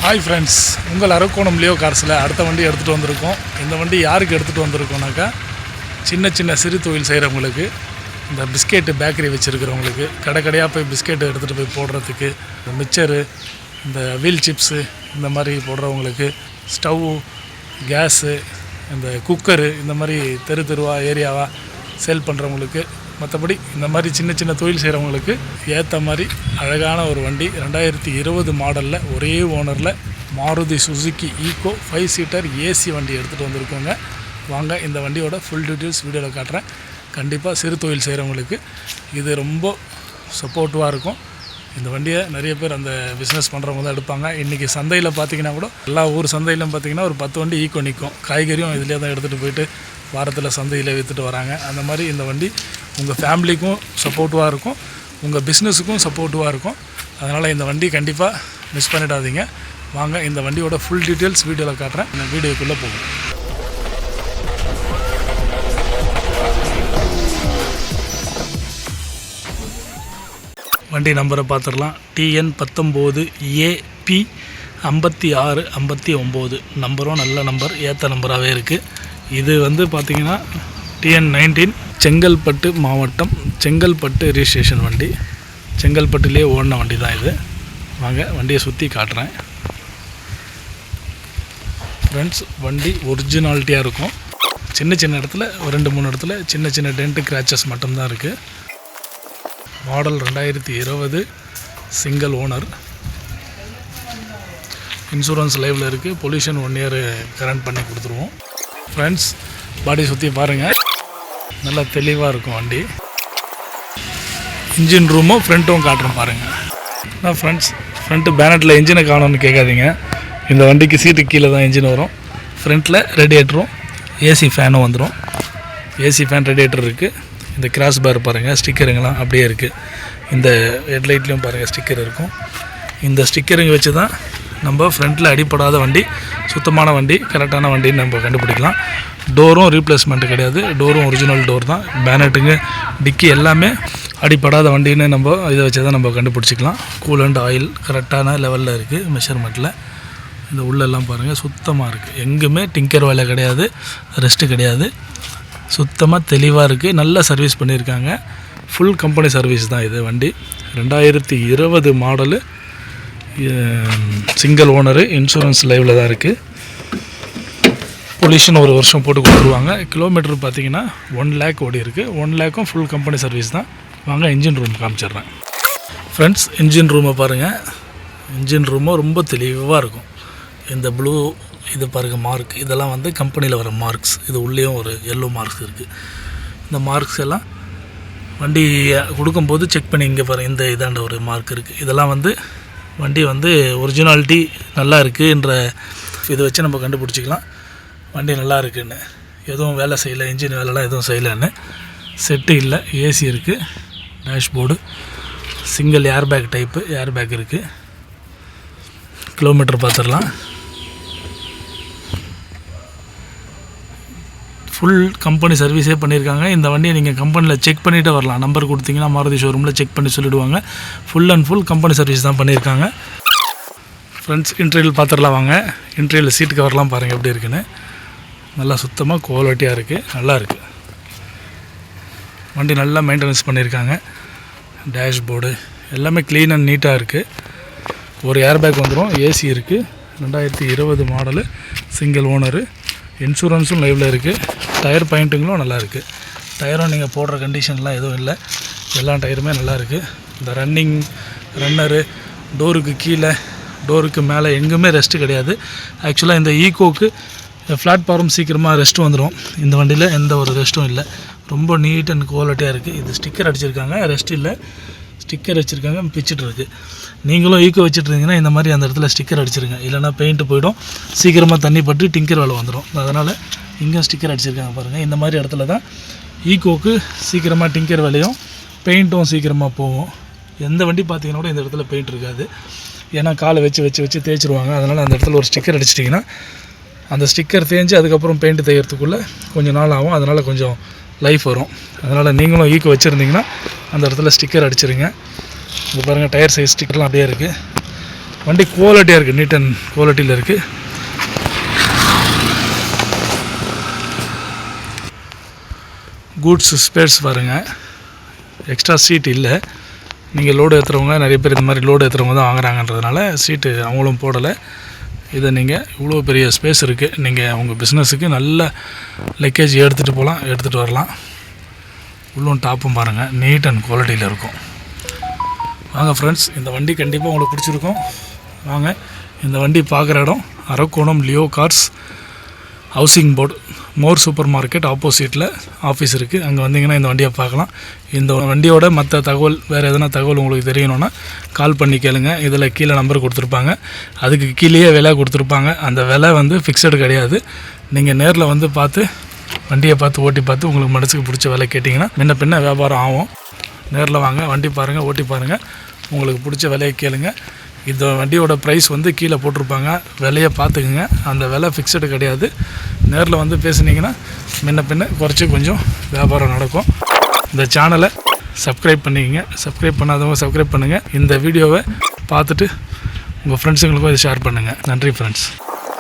Hi friends, உங்கள் Arakkonam Leo கார்ஸில் அடுத்த வண்டி எடுத்துகிட்டு வந்திருக்கோம். இந்த வண்டி யாருக்கு எடுத்துகிட்டு வந்திருக்கோம்னாக்கா, சின்ன சின்ன சிறு தொழில் செய்கிறவங்களுக்கு, இந்த பிஸ்கெட்டு பேக்கரி வச்சுருக்கிறவங்களுக்கு, கடையாக போய் பிஸ்கெட்டு எடுத்துகிட்டு போய் போடுறதுக்கு, இந்த மிக்சரு, இந்த வீல் சிப்ஸு இந்த மாதிரி போடுறவங்களுக்கு, ஸ்டவ்வு, கேஸு, இந்த குக்கரு இந்த மாதிரி தெருவாக ஏரியாவாக சேல் பண்ணுறவங்களுக்கு, மற்றபடி இந்த மாதிரி சின்ன சின்ன தொழில் செய்கிறவங்களுக்கு ஏற்ற மாதிரி அழகான ஒரு வண்டி 2020 மாடலில் ஒரே ஓனரில் Maruti Suzuki Eeco 5 seater AC வண்டி எடுத்துகிட்டு வந்திருக்கோங்க. வாங்க இந்த வண்டியோட ஃபுல் டீட்டெயில்ஸ் வீடியோவில் காட்டுறேன். கண்டிப்பாக சிறு தொழில் செய்கிறவங்களுக்கு இது ரொம்ப சப்போர்ட்டிவாக இருக்கும். இந்த வண்டியை நிறைய பேர் அந்த பிஸ்னஸ் பண்ணுறவங்க தான் எடுப்பாங்க. இன்றைக்கி சந்தையில் பார்த்திங்கன்னா கூட எல்லா ஊர் சந்தையிலும் பார்த்திங்கன்னா ஒரு 10 வண்டி ஈக்கோ நிற்கும். காய்கறியும் இதிலே தான் எடுத்துகிட்டு போயிட்டு வாரத்தில் சந்தையில் விற்றுட்டு வராங்க. அந்த மாதிரி இந்த வண்டி உங்கள் ஃபேமிலிக்கும் சப்போர்ட்டிவாக இருக்கும், உங்கள் பிஸ்னஸுக்கும் சப்போர்ட்டிவாக இருக்கும். அதனால் இந்த வண்டி கண்டிப்பாக மிஸ் பண்ணிடாதீங்க. வாங்க இந்த வண்டியோட ஃபுல் டீட்டெயில்ஸ் வீடியோவில் காட்டுறேன். இந்த வீடியோக்குள்ளே போகும். வண்டி நம்பரை பார்த்துடலாம். TN 19 AP 5659 நம்பரும் நல்ல நம்பர், ஏற்ற நம்பராகவே இருக்குது. இது வந்து பார்த்திங்கன்னா TN 19 செங்கல்பட்டு மாவட்டம், செங்கல்பட்டு ரிஜிஸ்ட்ரேஷன் வண்டி. செங்கல்பட்டுலேயே ஓடின வண்டி தான் இது. வாங்க வண்டியை சுற்றி காட்டுறேன். ஃப்ரெண்ட்ஸ், வண்டி ஒரிஜினாலிட்டியாக இருக்கும். சின்ன சின்ன இடத்துல 2-3 இடத்துல சின்ன சின்ன டென்ட்டு கிராச்சஸ் மட்டும்தான் இருக்குது. மாடல் 2020, சிங்கிள் ஓனர், இன்சூரன்ஸ் லைவில் இருக்குது. பொல்யூஷன் 1 இயர் கரண்ட் பண்ணி கொடுத்துருவோம். ஃப்ரெண்ட்ஸ், பாடி சுற்றி பாருங்கள், நல்லா தெளிவாக இருக்கும் வண்டி. இன்ஜின் ரூமும் ஃப்ரண்ட்டும் காட்டுறோம் பாருங்கள். நான் ஃப்ரெண்ட்ஸ், ஃப்ரண்ட்டு பேனட்டில் இன்ஜினை காணோன்னு கேட்காதீங்க. இந்த வண்டிக்கு சீட்டு கீழே தான் இன்ஜின் வரும். ஃப்ரண்ட்டில் ரேடியேட்டரும் ஏசி ஃபேனும் வந்துடும். ஏசி ஃபேன் ரேடியேட்டர் இருக்குது. இந்த கிராஸ் பார் பாருங்கள், ஸ்டிக்கருங்கெல்லாம் அப்படியே இருக்குது. இந்த ஹெட்லைட்லேயும் பாருங்கள் ஸ்டிக்கர் இருக்கும். இந்த ஸ்டிக்கருங்க வச்சு தான் நம்ம ஃப்ரண்ட்டில் அடிப்படாத வண்டி, சுத்தமான வண்டி, கரெக்டான வண்டின்னு நம்ம கண்டுபிடிக்கலாம். டோரும் ரீப்ளேஸ்மெண்ட்டு கிடையாது, டோரும் ஒரிஜினல் டோர் தான். பேனட்டுங்க, டிக்கி எல்லாமே அடிப்படாத வண்டின்னு நம்ம இதை வச்சு தான் நம்ம கண்டுபிடிச்சிக்கலாம். கூலண்ட் ஆயில் கரெக்டான லெவலில் இருக்குது மெஷர்மெண்ட்டில். இந்த உள்ளெல்லாம் பாருங்கள் சுத்தமாக இருக்குது. எங்குமே டிங்கர் வேலை கிடையாது, ரெஸ்ட்டு கிடையாது. சுத்தமாக தெளிவாக இருக்குது. நல்ல சர்வீஸ் பண்ணியிருக்காங்க. ஃபுல் கம்பெனி சர்வீஸ் தான் இது வண்டி. 2020 மாடலு, சிங்கிள் ஓனரு, இன்சூரன்ஸ் லைவில் தான் இருக்குது. பொல்யூஷன் 1 வருஷம் போட்டு கொடுத்துருவாங்க. கிலோமீட்டர் பார்த்திங்கன்னா 1 lakh ஓடி இருக்குது. 1 lakhம் ஃபுல் கம்பெனி சர்வீஸ் தான். வாங்க இன்ஜின் ரூம் காமிச்சிட்றேன். ஃப்ரெண்ட்ஸ், இன்ஜின் ரூமை பாருங்கள். இன்ஜின் ரூமும் ரொம்ப தெளிவாக இருக்கும். இந்த ப்ளூ இது பாருங்கள் மார்க், இதெல்லாம் வந்து கம்பெனியில் வர மார்க்ஸ். இது உள்ளேயும் ஒரு எல்லோ மார்க்ஸ் இருக்குது. இந்த மார்க்ஸ் எல்லாம் வண்டி கொடுக்கும்போது செக் பண்ணி இங்கே பாருங்கள், இந்த இதாண்ட ஒரு மார்க் இருக்குது. இதெல்லாம் வந்து வண்டி வந்து ஒரிஜினாலிட்டி நல்லா இருக்குன்ற இதை வச்சு நம்ம கண்டுபிடிச்சிக்கலாம் வண்டி நல்லா இருக்குன்னு. எதுவும் வேலை செய்யலை, இன்ஜின் வேலைலாம் எதுவும் செய்யலைன்னு. செட்டு இல்லை, ஏசி இருக்குது. Dashboard single air bag type air bag இருக்குது. கிலோமீட்டர் பார்த்துடலாம். ஃபுல் கம்பெனி சர்வீஸே பண்ணியிருக்காங்க. இந்த வண்டியை நீங்கள் கம்பெனியில் செக் பண்ணிவிட்டு வரலாம். நம்பர் கொடுத்தீங்கன்னா மாருதி ஷோரூமில் செக் பண்ணி சொல்லிவிடுவாங்க. Full and full company service தான் பண்ணியிருக்காங்க. ஃப்ரெண்ட்ஸ், இன்டீரியல் பார்த்துடலாம் வாங்க. இன்டீரியல் சீட் கவர்லாம் பாருங்கள் எப்படி இருக்குன்னு. நல்லா சுத்தமாக குவாலிட்டியாக இருக்குது, நல்லா இருக்குது. வண்டி நல்லா மெயின்டெனன்ஸ் பண்ணியிருக்காங்க. டேஷ்போர்டு எல்லாமே க்ளீன் அண்ட் நீட்டாக இருக்குது. ஒரு ஏர் பேக் வந்துடும். ஏசி இருக்குது. 2020 மாடலு, சிங்கிள் ஓனரு, இன்சூரன்ஸும் லைவில் இருக்குது. டயர் பாயிண்ட்டுங்களும் நல்லா இருக்குது. டயரும் நீங்கள் போடுற கண்டிஷன்லாம் எதுவும் இல்லை, எல்லா டயருமே நல்லா இருக்குது. இந்த ரன்னரு, டோருக்கு கீழே, டோருக்கு மேலே எங்குமே ரெஸ்ட்டு கிடையாது. ஆக்சுவலாக இந்த ஈக்கோக்கு பிளாட்ஃபார்ம் சீக்கிரமாக ரெஸ்ட்டு வந்துடும். இந்த வண்டியில் எந்த ஒரு ரெஸ்ட்டும் இல்லை. ரொம்ப நீட் அண்ட் குவாலிட்டியாக இருக்குது. இது ஸ்டிக்கர் அடிச்சிருக்காங்க, ரெஸ்ட் இல்லை, ஸ்டிக்கர் வச்சுருக்காங்க, பிச்சுட்டு இருக்குது. நீங்களும் ஈக்கோ வச்சுட்ருந்தீங்கன்னா இந்த மாதிரி அந்த இடத்துல ஸ்டிக்கர் அடிச்சிருங்க. இல்லைனா பெயிண்ட்டு போய்டும், சீக்கிரமாக தண்ணி பட்டு டிங்கர் வேலை வந்துடும். அதனால் இங்கே ஸ்டிக்கர் அடிச்சிருக்காங்க பாருங்கள். இந்த மாதிரி இடத்துல தான் ஈக்கோக்கு சீக்கிரமாக டிங்கர் வேலையும் பெயிண்ட்டும் சீக்கிரமாக போகும். எந்த வண்டி பார்த்தீங்கன்னா கூட இந்த இடத்துல பெயிண்ட் இருக்காது. ஏன்னா காலை வச்சு தேய்ச்சிருவாங்க. அதனால் அந்த இடத்துல ஒரு ஸ்டிக்கர் அடிச்சிட்டிங்கன்னா அந்த ஸ்டிக்கர் தேய்ஞ்சி அதுக்கப்புறம் பெயிண்ட் தேய்கிறதுக்குள்ளே கொஞ்சம் நாள் ஆகும். அதனால் கொஞ்சம் லைஃப் வரும். அதனால் நீங்களும் ஈக்கோ வச்சுருந்தீங்கன்னா அந்த இடத்துல ஸ்டிக்கர் அடிச்சிருங்க. இது பாருங்கள், டயர் சைஸ் ஸ்டிக்கர்லாம் அப்படியே இருக்குது. வண்டி குவாலிட்டியாக இருக்குது, நீட் அண்ட் குவாலிட்டியில் இருக்குது. கூட்ஸ் ஸ்பேர்ஸ் பாருங்கள், எக்ஸ்ட்ரா சீட் இல்லை. நீங்கள் லோடு ஏற்றுறவங்க நிறைய பேர் இந்த மாதிரி லோடு ஏற்றுறவங்க தான் வாங்குறாங்கன்றதுனால சீட்டு அவங்களும் போடலை. இதை நீங்கள் இவ்வளோ பெரிய ஸ்பேஸ் இருக்குது, நீங்கள் உங்கள் பிஸ்னஸுக்கு நல்ல லக்கேஜ் எடுத்துகிட்டு போகலாம், எடுத்துகிட்டு வரலாம். உள்ளும் டாப்பும் பாருங்கள், நீட் அண்ட் குவாலிட்டியில் இருக்கும். வாங்க ஃப்ரெண்ட்ஸ், இந்த வண்டி கண்டிப்பாக உங்களுக்கு பிடிச்சிருக்கும். வாங்க, இந்த வண்டி பார்க்குற இடம் Arakkonam Leo cars housing board மோர் சூப்பர் மார்க்கெட் ஆப்போசிட்டில் ஆஃபீஸ் இருக்குது. அங்கே வந்தீங்கன்னா இந்த வண்டியை பார்க்கலாம். இந்த வண்டியோட மற்ற தகவல், வேறு எதனா தகவல் உங்களுக்கு தெரியணுன்னா கால் பண்ணி கேளுங்க. இதில் கீழே நம்பர் கொடுத்துருப்பாங்க, அதுக்கு கீழேயே விலை கொடுத்துருப்பாங்க. அந்த விலை வந்து ஃபிக்ஸடு கிடையாது. நீங்கள் நேரில் வந்து பார்த்து வண்டியை பார்த்து ஓட்டி பார்த்து உங்களுக்கு மனசுக்கு பிடிச்ச விலை கேட்டிங்கன்னா முன்ன பின்ன வியாபாரம் ஆகும். நேரில் வாங்க, வண்டி பாருங்கள், ஓட்டி பாருங்கள், உங்களுக்கு பிடிச்ச விலையை கேளுங்க. இந்த வண்டியோட ப்ரைஸ் வந்து கீழே போட்டிருப்பாங்க, விலையை பார்த்துக்குங்க. அந்த விலை ஃபிக்ஸடு கிடையாது. நேரில் வந்து பேசுனீங்கன்னா முன்ன பின்ன குறைச்சி கொஞ்சம் வியாபாரம் நடக்கும். இந்த சேனலை சப்ஸ்கிரைப் பண்ணிக்கங்க, சப்ஸ்கிரைப் பண்ணாதவங்க சப்ஸ்கிரைப் பண்ணுங்கள். இந்த வீடியோவை பார்த்துட்டு உங்கள் ஃப்ரெண்ட்ஸுங்களுக்கும் இதை ஷேர் பண்ணுங்கள். நன்றி ஃப்ரெண்ட்ஸ்.